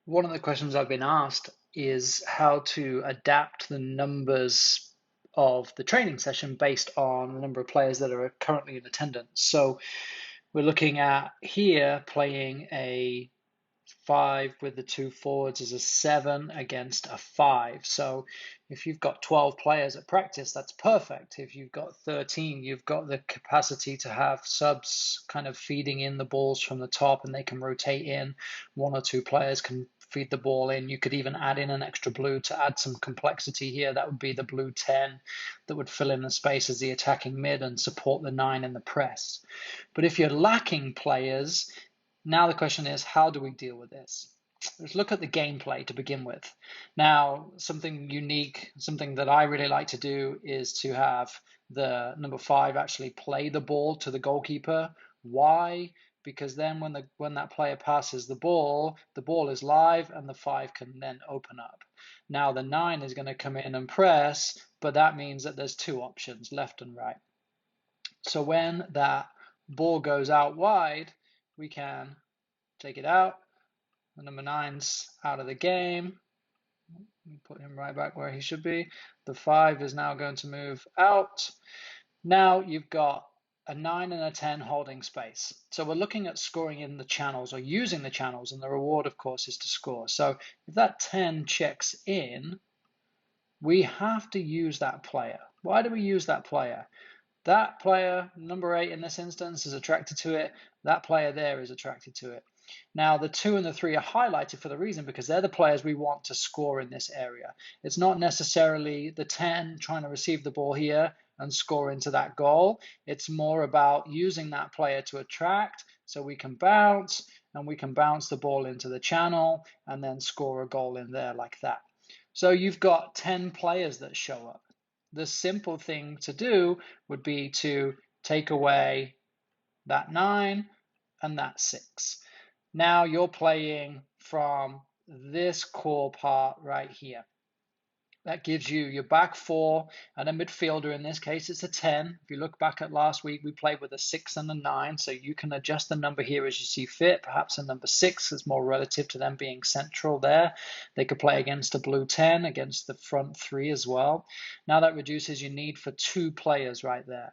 One of the questions I've been asked is how to adapt the numbers of the training session based on the number of players that are currently in attendance. So we're looking at here playing a 5 with the two forwards is a 7 against a 5. So if you've got 12 players at practice, that's perfect. If you've got 13, you've got the capacity to have subs kind of feeding in the balls from the top and they can rotate in. One or two players can feed the ball in. You could even add in an extra blue to add some complexity here. That would be the blue 10 that would fill in the space as the attacking mid and support the 9 in the press. But if you're lacking players, now the question is, how do we deal with this? Let's look at the gameplay to begin with. Now, something unique, something that I really like to do is to have the number 5 actually play the ball to the goalkeeper. Why? Because then when that player passes the ball is live and the 5 can then open up. Now the 9 is going to come in and press, but that means that there's two options, left and right. So when that ball goes out wide, we can take it out. The number 9's out of the game. Put him right back where he should be. The 5 is now going to move out. Now you've got a 9 and a 10 holding space. So we're looking at scoring in the channels or using the channels, and the reward, of course, is to score. So if that 10 checks in, we have to use that player. Why do we use that player? That player, number 8 in this instance, is attracted to it. That player there is attracted to it. Now, the 2 and the 3 are highlighted for the reason because they're the players we want to score in this area. It's not necessarily the 10 trying to receive the ball here and score into that goal. It's more about using that player to attract so we can bounce and we can bounce the ball into the channel and then score a goal in there like that. So you've got 10 players that show up. The simple thing to do would be to take away that 9 and that 6. Now you're playing from this core part right here. That gives you your back 4 and a midfielder. In this case, it's a 10. If you look back at last week, we played with a 6 and a 9. So you can adjust the number here as you see fit. Perhaps a number 6 is more relative to them being central there. They could play against a blue 10, against the front 3 as well. Now that reduces your need for 2 players right there.